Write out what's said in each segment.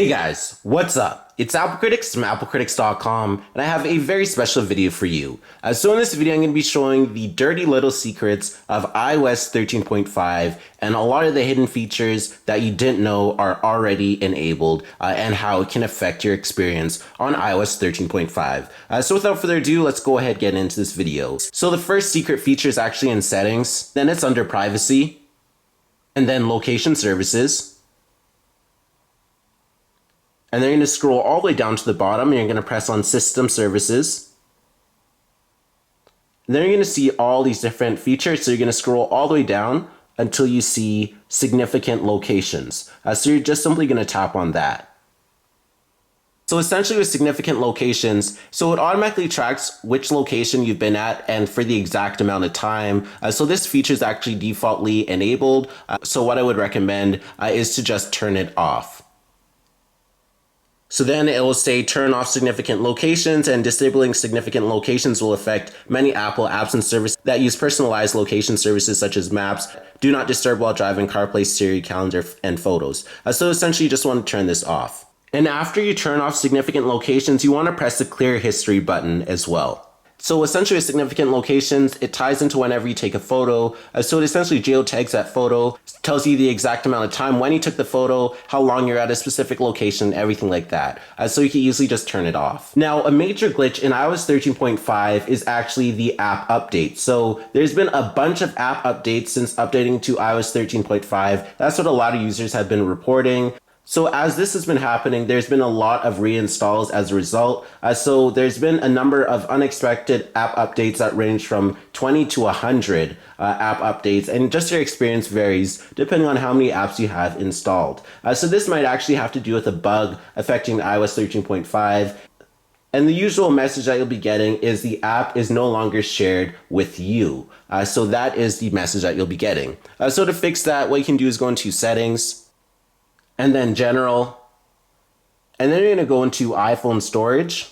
Hey guys, what's up? It's Apple Critics from applecritics.com, and I have a very special video for you. So in this video, I'm going to be showing the dirty little secrets of iOS 13.5 and a lot of the hidden features that you didn't know are already enabled and how it can affect your experience on iOS 13.5. So without further ado, let's go ahead and get into this video. So the first secret feature is actually in settings, then it's under privacy, and then location services. And then you're going to scroll all the way down to the bottom and you're going to press on System Services. And then you're going to see all these different features. So you're going to scroll all the way down until you see Significant Locations. So you're just simply going to tap on that. So essentially with Significant Locations, so it automatically tracks which location you've been at and for the exact amount of time. So this feature is actually defaultly enabled. So what I would recommend is to just turn it off. So then it will say turn off significant locations, and disabling significant locations will affect many Apple apps and services that use personalized location services such as Maps, Do Not Disturb While Driving, CarPlay, Siri, Calendar, and Photos. So essentially you just want to turn this off. And after you turn off significant locations, you want to press the clear history button as well. So essentially with significant locations, it ties into whenever you take a photo. So it essentially geotags that photo, tells you the exact amount of time when you took the photo, how long you're at a specific location, everything like that. So you can easily just turn it off. Now, a major glitch in iOS 13.5 is actually the app update. So there's been a bunch of app updates since updating to iOS 13.5. That's what a lot of users have been reporting. So as this has been happening, there's been a lot of reinstalls as a result. So there's been a number of unexpected app updates that range from 20 to 100 app updates, and just your experience varies depending on how many apps you have installed. So this might actually have to do with a bug affecting iOS 13.5. And the usual message that you'll be getting is the app is no longer shared with you. So that is the message that you'll be getting. So to fix that, what you can do is go into Settings, and then General, and then you're going to go into iPhone Storage,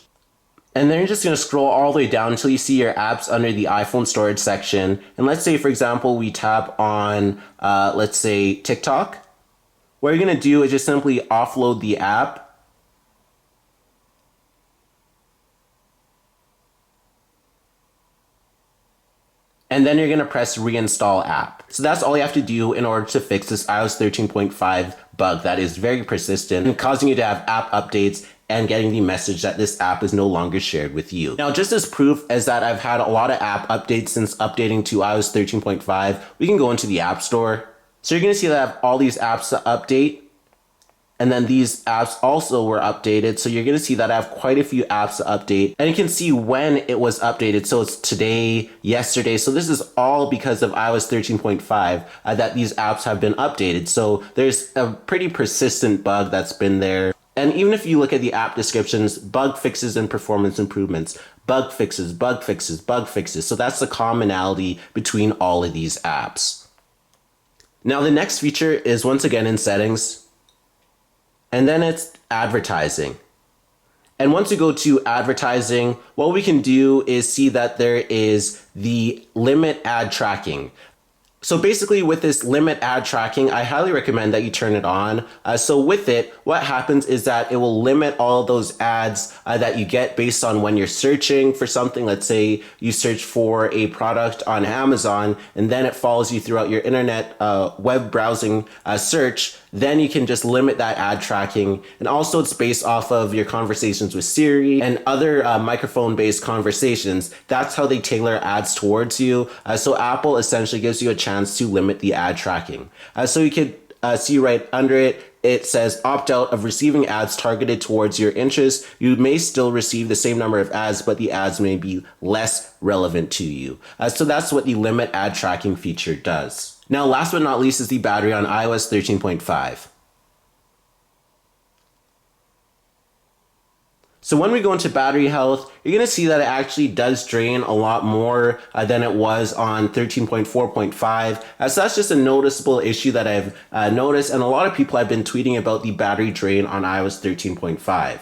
and then you're just going to scroll all the way down until you see your apps under the iPhone Storage section. And let's say, for example, we tap on, let's say, TikTok. What you're going to do is just simply offload the app. And then you're going to press Reinstall App. So that's all you have to do in order to fix this iOS 13.5 bug that is very persistent and causing you to have app updates and getting the message that this app is no longer shared with you. Now, just as proof as that I've had a lot of app updates since updating to iOS 13.5, we can go into the App Store. So you're going to see that I have all these apps to update. And then these apps also were updated. So you're going to see that I have quite a few apps to update. And you can see when it was updated. So it's today, yesterday. So this is all because of iOS 13.5 that these apps have been updated. So there's a pretty persistent bug that's been there. And even if you look at the app descriptions, bug fixes and performance improvements, bug fixes, bug fixes, bug fixes. So that's the commonality between all of these apps. Now the next feature is once again in Settings. And then it's advertising. And once you go to advertising, what we can do is see that there is the limit ad tracking. So basically with this limit ad tracking, I highly recommend that you turn it on. So with it, what happens is that it will limit all of those ads that you get based on when you're searching for something. Let's say you search for a product on Amazon and then it follows you throughout your internet web browsing search. Then you can just limit that ad tracking. And also it's based off of your conversations with Siri and other microphone-based conversations. That's how they tailor ads towards you. So Apple essentially gives you a chance to limit the ad tracking. So you could see right under it, it says opt out of receiving ads targeted towards your interests. You may still receive the same number of ads, but the ads may be less relevant to you. So that's what the limit ad tracking feature does. Now, last but not least is the battery on iOS 13.5. So when we go into battery health, you're going to see that it actually does drain a lot more than it was on 13.4.5. So that's just a noticeable issue that I've noticed, and a lot of people have been tweeting about the battery drain on iOS 13.5.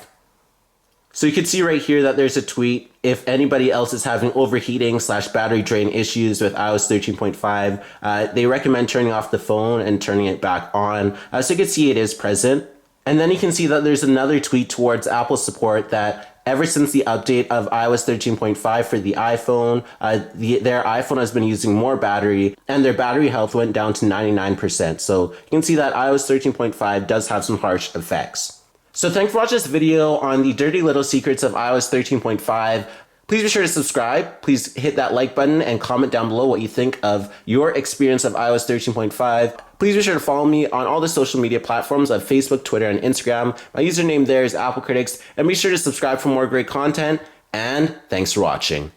So you can see right here that there's a tweet. If anybody else is having overheating / battery drain issues with iOS 13.5, they recommend turning off the phone and turning it back on. So you can see it is present. And then you can see that there's another tweet towards Apple support that ever since the update of iOS 13.5 for the iPhone, their iPhone has been using more battery and their battery health went down to 99%. So you can see that iOS 13.5 does have some harsh effects. So thanks for watching this video on the dirty little secrets of iOS 13.5. Please be sure to subscribe. Please hit that like button and comment down below what you think of your experience of iOS 13.5. Please be sure to follow me on all the social media platforms of Facebook, Twitter, and Instagram. My username there is Apple Critics. And be sure to subscribe for more great content. And thanks for watching.